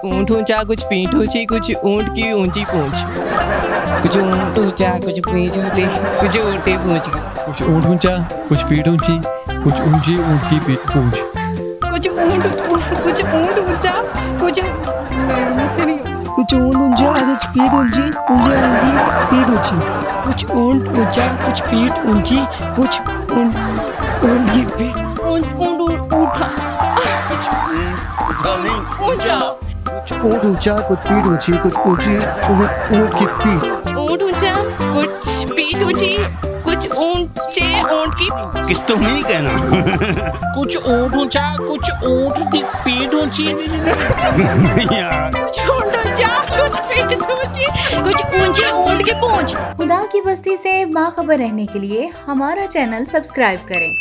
ऊँट ऊँचा कुछ पीठ ऊँची कुछ ऊँट की ऊँची पूँछ। कुछ ऊँट ऊँचा कुछ पीठ ऊँची कुछ ऊँट की पूँछ। कुछ ऊँट ऊँचा कुछ पीठ ऊँची कुछ ऊँची ऊँट की पूँछ। कुछ ऊँट ऊँचा कुछ कुछ ऊँट ऊँचा कुछ पीठ ऊँची पीठ ऊँची। कुछ ऊँट ऊँचा कुछ पीठ ऊँची कुछ ऊँट की पीठ ऊँट ऊँचा कुछ ऊँट ऊँचा कुछ पीठ ऊँची कुछ ऊँची ऊँट की पीठ। ऊँट ऊँचा कुछ पीठ ऊँची कुछ ऊँचे ऊँट की। किस तो नहीं कहना। कुछ ऊँट ऊँचा कुछ ऊँट की पीठ ऊँची। यार कुछ ऊँट ऊँचा कुछ पीठ ऊँची कुछ ऊँची ऊँट की पूँछ। खुदा की बस्ती से बाखबर रहने के लिए हमारा चैनल सब्सक्राइब करें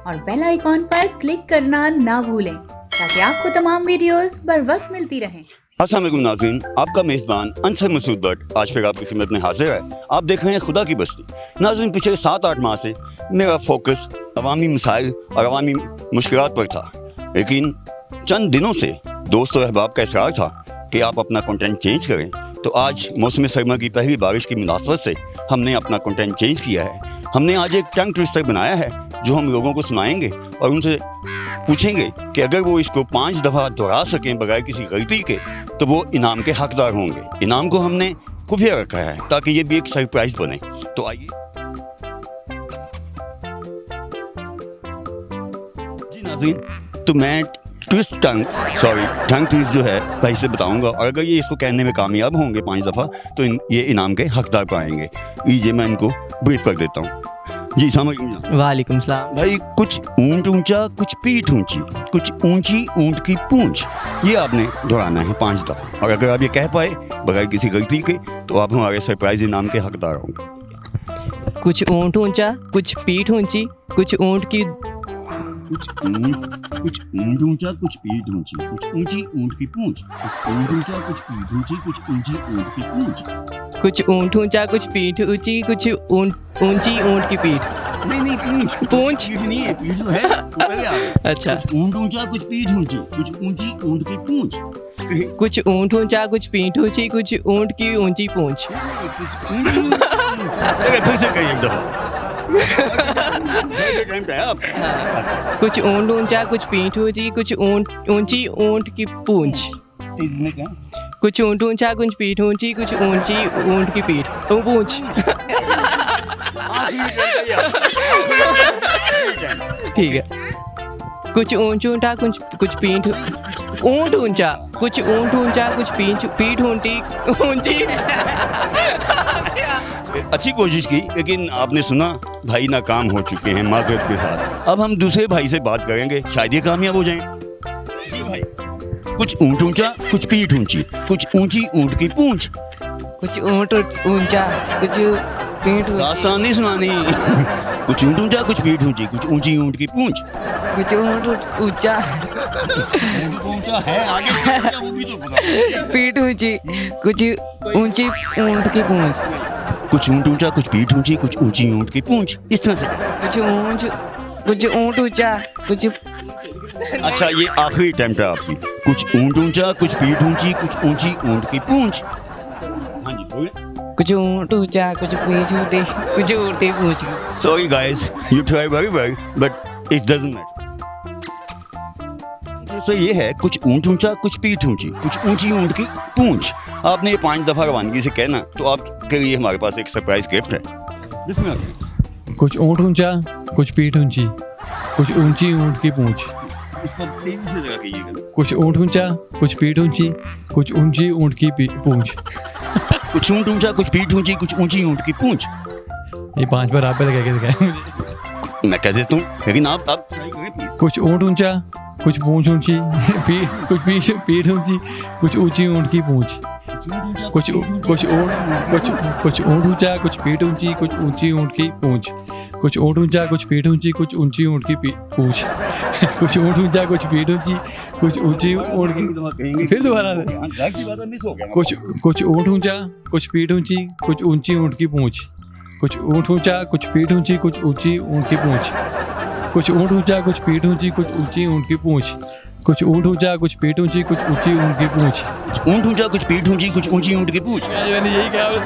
और बेल आइकॉन पर क्लिक करना ना भूलें ताकि आपको तमाम वीडियोस बर वक्त मिलती रहें। अस्सलाम वालेकुम नाज़रीन, आपका मेज़बान अंसर मसूद भट्ट आज फिर आपकी खिदमत में हाजिर है। आप देख रहे हैं खुदा की बस्ती। नाज़रीन, पिछले 7-8 माह से मेरा फोकस अवामी मसाइल और अवामी मुश्किलात पर था, लेकिन चंद दिनों से दोस्तों अहबाब का इसरार था कि आप अपना कंटेंट चेंज करें। तो आज मौसम सरमा की पहली बारिश की मुनासबत से हमने अपना कंटेंट चेंज किया है। हमने आज एक टंग ट्विस्टर बनाया है जो हम लोगों को सुनाएंगे और उनसे पूछेंगे कि अगर वो इसको 5 दफ़ा दोहरा सकें बगैर किसी गलती के तो वो इनाम के हकदार होंगे। इनाम को हमने खुफिया रखा है ताकि ये भी एक सरप्राइज बने। तो आइए जी नाज़रीन, तो मैं टंग ट्विस्ट जो है भाई से बताऊंगा और अगर ये इसको कहने में कामयाब होंगे 5 दफ़ा तो ये इनाम के हकदार पाएंगे। लीजिए मैं इनको ब्रीफ कर देता हूँ। जी समझ वालेकुम सलाम। भाई, कुछ ऊँट ऊँचा कुछ पीठ ऊँची कुछ ऊँची ऊँट की पूँछ, ये आपने दोहराना है 5 दफ़ा और अगर आप ये कह पाए बगैर किसी गलती के तो आप हमारे सरप्राइज इनाम के हकदार होंगे। कुछ ऊँट ऊँचा कुछ पीठ ऊँची कुछ ऊँट की कुछ ऊँट ऊँचा कुछ पीठ ऊँची कुछ ऊँची ऊँट की पूँछ। कुछ ऊँट ऊँचा कुछ पीठ ऊँची कुछ ऊँची ऊँट की पूँछ। कुछ ऊँट ऊँचा कुछ पीठ ऊँची कुछ ऊँची ऊँट की पीठ। नहीं पूँछ पीठ नहीं है, पीठ तो है ऊपर ही आ गया। अच्छा। कुछ ऊँट ऊँचा कुछ पीठ ऊँची कुछ ऊँची ऊँट की पूँछ। कुछ ऊँट ऊँचा कुछ पीठ ऊँची कुछ ऊँट की ऊँची पूँछ। फिर से कहिए एक दफा। कुछ ऊँट ऊँचा कुछ पीठ ऊँची कुछ ऊँची ऊँट की पूँछ। कुछ ऊँट ऊँचा कुछ पीठ ऊँची कुछ ऊँची ऊँट की पीठ पूँछ। ठीक है। कुछ ऊँट ऊँचा कुछ पीठ ऊँट ऊँचा कुछ ऊँट ऊँचा कुछ पीठ ऊँची। अच्छी कोशिश की लेकिन आपने सुना भाई नाकाम हो चुके हैं माजरत के साथ। अब हम दूसरे भाई से बात करेंगे, शायद ये कामयाब हो जाएं। जी भाई, कुछ ऊँट ऊँचा कुछ पीठ ऊँची कुछ ऊँची ऊँट की पूँछ। कुछ ऊँट ऊँचा कुछ पीठ दास्तान नहीं सुनानी। कुछ ऊँट ऊँचा कुछ पीठ ऊँची कुछ ऊँची ऊँट की पूँछ। कुछ ऊँट ऊँचा ऊँचा है आगे वो भी तो बता। पीठ ऊँची कुछ ऊँची ऊँट की पूँछ। कुछ ऊँट ऊँचा कुछ पीठ ऊँची कुछ ऊँची ऊँट की पूँछ। इस तरह से कुछ ऊँट ऊँचा कुछ। अच्छा, ये आखिरी अटेम्प्ट है आपकी। कुछ ऊँट ऊँचा कुछ पीठ ऊँची कुछ ऊँची ऊँट की पूँछ। हाँ जी बोलिए। कुछ ऊँट ऊँचा कुछ पीठ ऊँची कुछ ऊँट की पूँछ। Sorry guys, you try very well, but it doesn't matter. तो ये है कुछ ऊँट ऊँचा कुछ पीठ ऊँची कुछ ऊँची ऊँट की पूँछ। आपने ये 5 दफ़ा रवानगी से कहना तो आपके लिए हमारे पास एक सरप्राइज गिफ्ट है। जिसमें कुछ ऊँट ऊँचा कुछ पीठ ऊँची कुछ ऊँची ऊँट की पूँछ। इसको तेजी से जरा कहिएगा। कुछ ऊँट ऊँचा कुछ पीठ ऊँची कुछ ऊँची ऊँट की पूँछ। कुछ ऊँट ऊँचा कुछ पीठ ऊँची कुछ ऊँची ऊँट की पूँछ। ये 5 बार आप पे लगा के दिखाया मुझे। मैं कह देता हूँ लेकिन आप ट्राई करें प्लीज। कुछ ऊँट ऊँचा कुछ पूँछ ऊँची कुछ पीठ ऊँची कुछ ऊँची ऊँट की पूँछ। कुछ ऊँट ऊँचा कुछ पीठ ऊँची कुछ ऊँची ऊँट की पूँछ। कुछ ऊँट ऊँचा कुछ पीठ ऊँची कुछ ऊँची ऊँट की पूँछ। कुछ ऊँट ऊँचा कुछ पीठ ऊँची कुछ ऊँची ऊँट की। फिर दोबारा कुछ ऊँट ऊँचा कुछ पीठ ऊँची कुछ ऊँची ऊँट की पूँछ। कुछ ऊँट ऊँचा कुछ पीठ ऊँची कुछ ऊँची ऊँट की पूँछ। कुछ ऊँट ऊँचा कुछ पीठ ऊँची कुछ ऊँची ऊँट की पूँछ। कुछ ऊँट ऊँचा कुछ पीठ ऊँची कुछ ऊँची ऊँट की पूँछ। ऊँट ऊंचा कुछ पीठ ऊंची कुछ ऊंची ऊँट की पूंछ। मैंने यही कहा और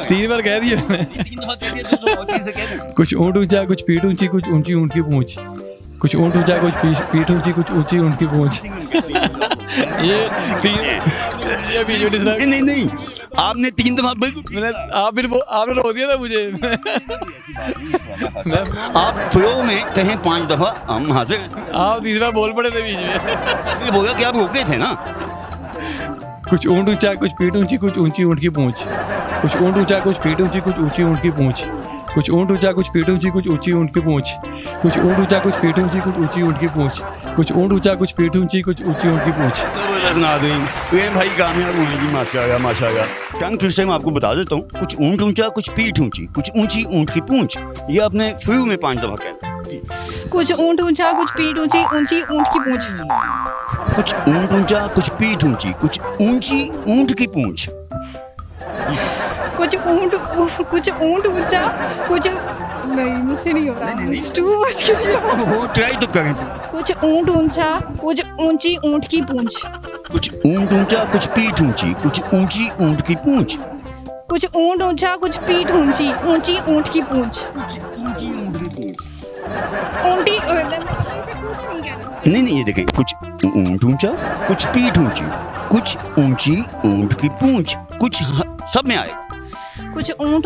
3 बार कह दिया मैंने। कुछ ऊँट ऊँचा कुछ पीठ ऊँची कुछ ऊँची ऊँट की पूँछ। कुछ ऊँट ऊँचा कुछ पीठ ऊँची कुछ ऊँची ऊँट की पूँछ। ये 3 ये वीडियो नहीं आपने 3 दफा बिल्कुल आपने रो दिया था मुझे। आप फ्लो में कहें 5 दफा हम हाजिर। आप तीसरा बोल पड़े थे बीच में। इसलिए बोला कि आप रुके थे ना। कुछ ऊँट ऊँचा कुछ पीठ ऊँची कुछ ऊँची ऊँट की पूँछ। कुछ ऊँट ऊँचा कुछ पीठ ऊँची कुछ ऊँची ऊँट की पूँछ। कुछ ऊँट ऊँचा कुछ पीठ ऊँची कुछ ऊँची ऊँट की पूँछ। कुछ ऊँट ऊँचा कुछ पीठ ऊँची कुछ ऊँची ऊँट की पूँछ। कुछ ऊँट ऊँचा कुछ पीठ ऊँची कुछ ऊँची ऊँट की पूँछ। जबरदस्त नाज़रीन, प्रेम भाई कामयाब हुए जी, माशाल्लाह माशाल्लाह। टंग ट्विस्टर मैं आपको बता देता हूँ, कुछ ऊँट ऊँचा कुछ पीठ ऊँची कुछ ऊँची ऊँट की पूँछ। ये आपने फ्लू में 5 दफा कहना। कुछ ऊँट ऊँचा कुछ पीठ ऊँची ऊँची ऊँट की पूँछ। कुछ ऊँट ऊँचा कुछ पीठ ऊँची कुछ ऊँची ऊँट की पूँछ। कुछ ऊँट ऊँचा कुछ नहीं मुझसे नहीं हो रहा। It's too much। ट्राई तो करें। कुछ ऊँट ऊँचा कुछ ऊँची ऊँट की पूँछ। कुछ ऊँट ऊँचा कुछ पीठ ऊँची कुछ ऊँची ऊँट की पूँछ। कुछ ऊँट ऊँचा कुछ पीठ ऊँची ऊँची ऊँट की पूँछ। कुछ ऊँची ऊँट की पूँछ। ऊँटी इसे पूँछ नहीं कहना। नहीं ये देखें, कुछ ऊँट ऊँचा कुछ पीठ ऊँची कुछ ऊँची ऊँट की पूँछ। कुछ सब में आए। कुछ ऊँट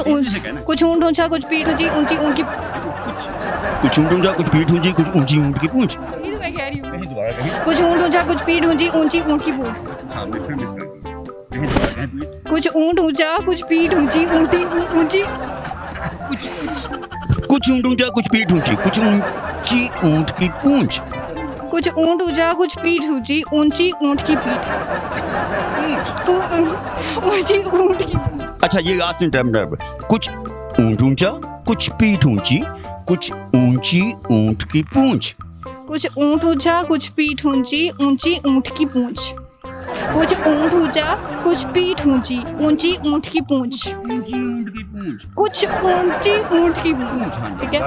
ऊँचा कुछ पीठ ऊँची ऊँची ऊँट की। कुछ ऊँट ऊँचा कुछ पीठ ऊँची कुछ ऊँची ऊँट की पूँछ। ये तो मैं कह रही हूँ। कुछ ऊँट ऊँचा कुछ पीठ ऊँची ऊँची ऊँट की पूँछ। कुछ ऊँट ऊँचा कुछ पीठ ऊँची ऊँटी ऊँची। कुछ ऊँट ऊँचा कुछ पीठ ऊँची कुछ ऊँची ऊँट की पूँछ। कुछ ऊँट ऊँचा कुछ पीठ ऊँची ऊँची ऊँट की पीठ। ऊँची ऊँट की। अच्छा ये लास्ट टाइम कुछ ऊँट ऊँचा कुछ पीठ ऊँची कुछ ऊँची ऊँट की पूँछ। कुछ ऊँट ऊँचा कुछ पीठ ऊँची ऊँची ऊँट की पूँछ। कुछ ऊँट ऊँचा कुछ पीठ ऊँची ऊँची ऊँट की पूँछ। कुछ ऊँची ऊँट की पूँछ। ठीक है।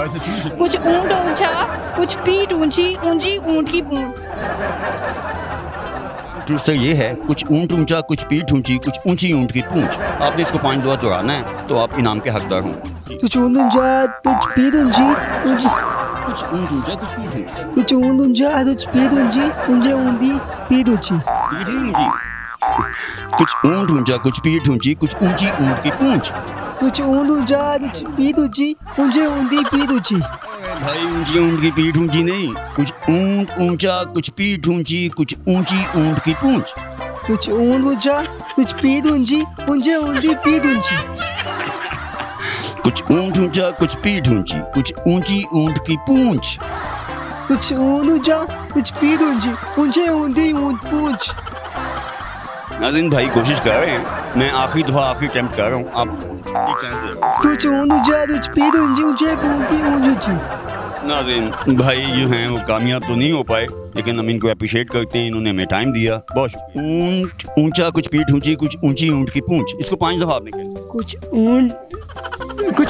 कुछ ऊँट ऊँचा कुछ पीठ ऊँची ऊँची ऊँट की पूँछ। तो ये है कुछ ऊँट ऊँचा कुछ पीठ ऊँची कुछ ऊँची ऊँट की पूँछ। आपने इसको 5 दफा दोहराना है तो आप इनाम के हकदार होंगे। कुछ ऊँट ऊँचा कुछ पीठ ऊँची कुछ ऊँट ऊँचा कुछ पीठ ऊँची कुछ ऊँट ऊँचा कुछ पीठ ऊँची ऊँचे ऊँटी पीठ ऊँची। कुछ ऊँट ऊँचा कुछ पीठ ऊँची कुछ ऊँची ऊँट की पूँछ। कुछ ऊँट ऊँचा कुछ पीठ ऊँची ऊँचे ऊँटी पीठ ऊँची। भाई ऊँची ऊँट की पीठ ऊँची नहीं, कुछ ऊँट ऊँचा कुछ पीठ ऊँची कुछ ऊँची ऊँट की पूँछ। कुछ ऊँट ऊँचा कुछ पीठ ऊँची ऊँचे ऊँटी पीठ ऊँची। कुछ ऊँट ऊँचा कुछ पीठ ऊँची कुछ ऊँची ऊँट की पूँछ। कुछ ऊँट ऊँचा कुछ पीठ ऊँची ऊँचे ऊँटी पूँछ। नाज़रीन भाई कोशिश कर रहे हैं, मैं आखिरी दफा आखिरी अटेम्प्ट कर रहा हूँ। आप कुछ ऊँट ऊँचा कुछ पीठ ऊँची ऊँचे ऊँटी ऊँची। नाज़रीन भाई जो हैं वो कामयाब तो नहीं हो पाए, लेकिन हम इनको अप्रिशिएट करते हैं, इन्होंने हमें टाइम दिया। बहुत ऊँट ऊँचा कुछ पीठ ऊँची कुछ ऊँची ऊँट की पूँछ। इसको 5 दफा आपने किया। कुछ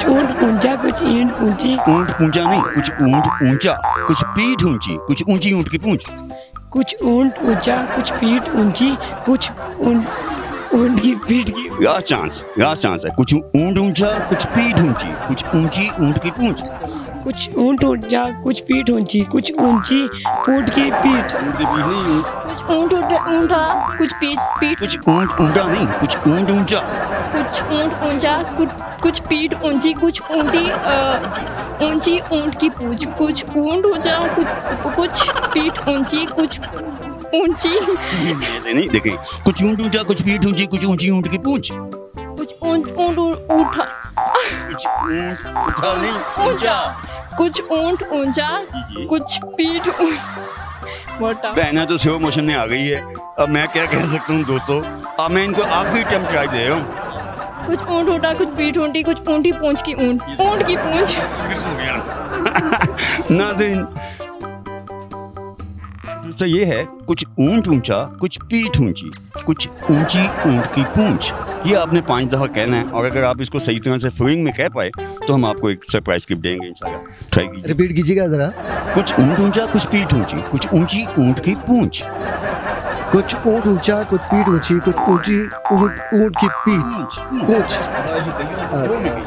ऊँट ऊँचा कुछ ईंट ऊँची। ऊँट ऊँचा नहीं, कुछ ऊँट ऊँचा कुछ पीठ ऊँची कुछ ऊँची ऊँट की पूँछ। कुछ ऊँट ऊँचा कुछ पीठ ऊँची कुछ ऊँट की पीठ की। लास्ट चांस है। कुछ ऊँट ऊँचा कुछ पीठ ऊँची कुछ ऊँची ऊँट की पूँछ। कुछ ऊँट ऊँचा कुछ पीठ ऊँची कुछ ऊँची ऊँट की पीठ। कुछ ऊँट ऊँटा कुछ पीठ कुछ ऊँट ऊँटा नहीं, कुछ ऊँट ऊँचा कुछ ऊँट ऊँचा कुछ पीठ ऊँची कुछ ऊँटी ऊँची ऊँट की पूँछ। कुछ ऊँट ऊँचा कुछ पीठ ऊँची कुछ ऊँची। ऐसे नहीं देखें, कुछ ऊँट ऊँचा कुछ पीठ ऊँची कुछ ऊँची ऊँट की पूँछ। कुछ ऊँट ऊँटा कुछ ऊँट ऊँटा नहीं ऊँचा। कुछ ऊँट ऊँचा कुछ पीठ बहना तो स्लो मोशन में आ गई है। अब मैं क्या कह सकता हूँ दोस्तों, अब मैं इनको आखिरी अटेम्प्ट ट्राई दे रहा हूँ। कुछ ऊँट ऊँटा कुछ पीठ ऊँटी कुछ ऊँटी पूँछ की ऊँट की पूँछ। नाज़रीन आपसे ये है, कुछ ऊंट ऊंचा कुछ पीठ ऊंची, कुछ ऊंची ऊंट की पूंछ। ये आपने 5 दफ़ा कहना है और अगर आप इसको सही तरह से फ्लोइंग में कह पाए तो हम आपको एक सरप्राइज गिफ्ट देंगे इंशाल्लाह। ट्राई कीजिए। रिपीट कीजिएगा जरा। कुछ ऊंट ऊंचा कुछ पीठ ऊंची, कुछ ऊंची ऊंट की पूंछ। कुछ ऊंट ऊंचा कुछ पीठ ऊंची, कुछ ऊंची ऊंट की पीठ पूंछ।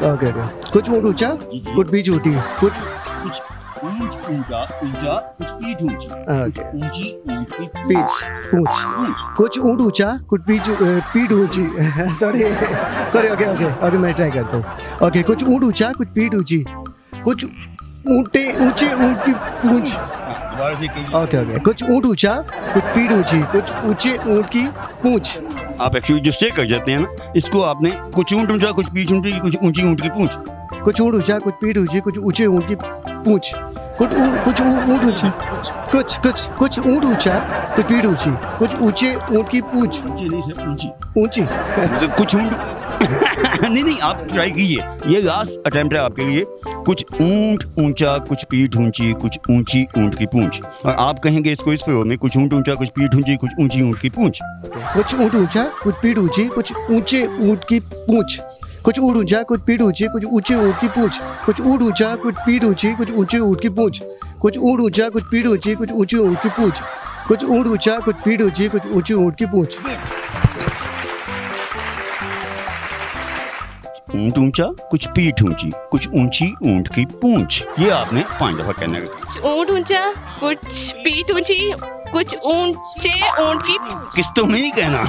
ओके कुछ ऊंट ऊंचा कुछ पीठ ऊंची, कुछ ऊंट ऊंचा ऊंचा कुछ पीठ ऊंची, ऊंची ऊंट की पीठ पूंछ। कुछ ऊंट ऊंचा कुछ पीठ ऊंची। सॉरी ओके मैं ट्राई करता हूँ। ओके कुछ ऊंट ऊंचा कुछ पीठ ऊंची, कुछ ऊंचे ऊंट की पूंछ। ओके कुछ ऊंट ऊंचा कुछ पीठ ऊंची, कुछ ऊंचे ऊंट की पूंछ। आप एक्चुअली जो स्टे कर जाते हैं ना, इसको आपने कुछ ऊंट ऊंचा कुछ पीठ ऊंची कुछ ऊंची ऊंट की पूंछ। कुछ ऊंट ऊंचा कुछ पीठ ऊंची कुछ ऊंचे ऊंट की पूंछ। कुछ ऊंट ऊंचा कुछ ऊंट ऊंचा कुछ पीठ ऊंची, कुछ ऊंचे ऊंट की पूंछ। ऊंची कुछ ऊंट नहीं आप ट्राई कीजिए, ये लास्ट अटेम्प्ट है आपके लिए। कुछ ऊंट ऊंचा कुछ पीठ ऊंची, कुछ ऊंची ऊंट की पूंछ। और आप कहेंगे इसको इस फ्लो में, कुछ ऊंट ऊंचा कुछ पीठ ऊंची कुछ ऊंची ऊंट की पूंछ। कुछ ऊंट ऊंचा कुछ पीठ ऊंची कुछ ऊंचे ऊंट की पूंछ। कुछ ऊंट ऊंचा कुछ पीठ ऊंची कुछ ऊंचे ऊंट की पूंछ। कुछ ऊंट ऊंचा कुछ पीठ ऊंची कुछ ऊंचे ऊंट की पूंछ। कुछ ऊंट ऊंचा कुछ पीठ ऊंची कुछ ऊंचे ऊंट की पूंछ। कुछ ऊंट ऊंचा कुछ पीठ ऊंची कुछ ऊंचे ऊंट की पूंछ। ऊंट ऊंचा कुछ पीठ ऊंची कुछ ऊंची ऊंट की पूंछ। ये आपने 5 दफ़ा कहना है। ऊंट ऊंचा कुछ पीठ ऊंची कुछ ऊंचे ऊंट की किस्तों में नहीं कहना।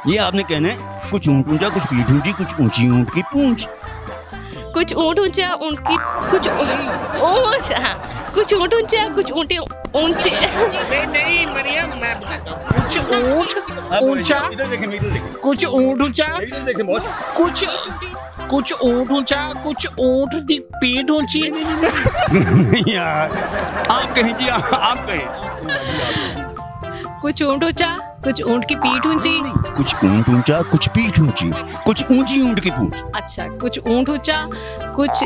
ये आपने कहना है, कुछ ऊंट ऊंचा कुछ पीठ ऊंची कुछ ऊंची ऊंट की पूंछ। कुछ ऊंट ऊंचा ऊंट की कुछ ऊंट कुछ ऊंट ऊंचा कुछ ऊंटे ऊंचे नहीं मरियम मैं बताता हूँ। कुछ ऊंट ऊंचा कुछ ऊंट ऊंचा कुछ ऊंट ऊंचा कुछ ऊंट दी पीठ ऊंची। यार आप कहें जी, आप कहें। कुछ ऊंट ऊंचा कुछ ऊंट की पीठ ऊंची। कुछ ऊंट ऊंचा कुछ पीठ ऊंची कुछ ऊंची ऊंट की पूंछ। अच्छा कुछ ऊंट ऊंचा कुछ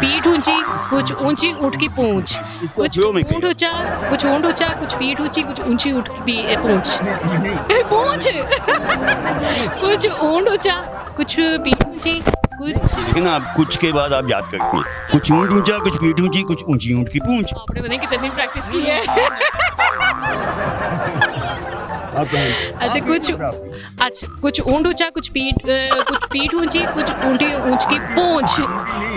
पीठ ऊंची कुछ ऊंची ऊंट की पूंछ। कुछ ऊंट ऊंचा कुछ पीठ ऊंची कुछ ऊंची ऊंट की पूंछ। पूंछ कुछ ऊंट ऊंचा कुछ पीठ ऊंची कुछ। लेकिन आप कुछ के बाद आप याद करते हैं, कुछ ऊंट ऊंचा कुछ पीठ ऊंची कुछ ऊंची ऊंट की पूंछ। आपने पता नहीं कितनी प्रैक्टिस की है। अच्छा कुछ ऊंट ऊंचा कुछ पीठ ऊंची कुछ ऊंटी ऊंच की पूंछ।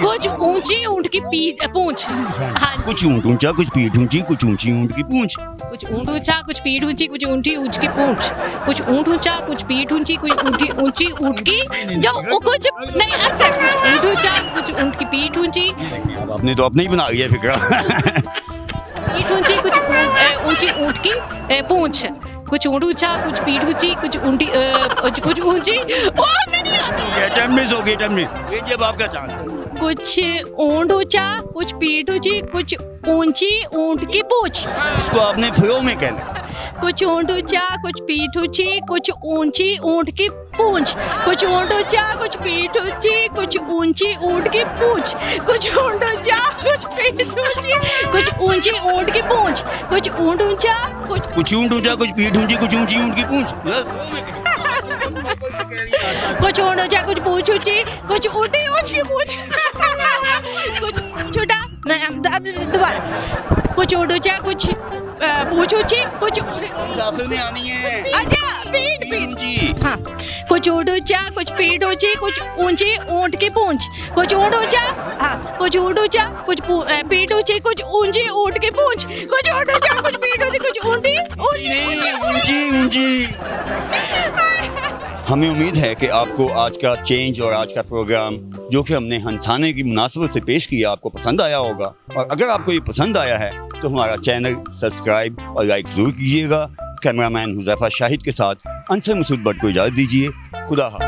कुछ ऊंची ऊंट की पूंछ। हाँ कुछ ऊंट ऊंचा कुछ पीठ ऊंची कुछ ऊंची ऊंट की पूंछ। कुछ ऊंट ऊंचा कुछ पीठ ऊंची कुछ ऊंटी ऊंच की पूंछ। कुछ ऊंट ऊंचा कुछ पीठ ऊंची कुछ ऊंची ऊंट की जो कुछ नहीं। अच्छा ऊंट ऊंचा कुछ ऊंट की पीठ ऊंची। आपने तो अपने ही बना लिया फिक्रा। पीठ ऊंची कुछ ऊंची ऊंट की पूंछ। कुछ ऊंट ऊंचा कुछ पीठ ऊंची कुछ ऊंटी कुछ ऊंची। ये जब आपका चांस। कुछ ऊंट ऊंचा कुछ पीठ ऊंची कुछ ऊंची ऊंट की पूंछ। इसको आपने फ्लो में कहना। कुछ ऊंट ऊंचा कुछ पीठ ऊंची कुछ ऊंची ऊंट की पूंछ। कुछ ऊंट ऊंचा कुछ पीठ ऊंची कुछ ऊंची ऊंट की पूंछ। कुछ ऊंट ऊंचा कुछ पीठ ऊंची कुछ ऊंची ऊंट की पूंछ। कुछ ऊंट ऊंचा कुछ ऊंट ऊंचा कुछ पीठ ऊंची कुछ ऊंची ऊंट की पूंछ। कुछ ऊंट ऊंचा कुछ पूंछ ऊंची कुछ ऊंटी ऊंच की पूंछ। कुछ छोटा दोबारा। कुछ ऊंट ऊंचा कुछ पूंछ ऊंची कुछ में आनी है। अच्छा पीठ ऊंची। हाँ कुछ ऊंट ऊंचा कुछ पीठ ऊंची कुछ ऊंची ऊंट की पूंछ। कुछ ऊंट ऊंचा कुछ ऊंट ऊंचा कुछ पीठ ऊंची कुछ ऊंची ऊंट की पूंछ। कुछ ऊंट ऊंचा कुछ पीठ ऊंची कुछ ऊंटी ऊंची। हमें उम्मीद है कि आपको आज का चेंज और आज का प्रोग्राम जो कि हमने हंसाने की मुनासबत से पेश किया आपको पसंद आया होगा। और अगर आपको ये पसंद आया है तो हमारा चैनल सब्सक्राइब और लाइक ज़रूर कीजिएगा। कैमरामैन हुज़ैफा शाहिद के साथ अंसर मसूद भट्ट को इजाज़त दीजिए। खुदा हाफ़िज़।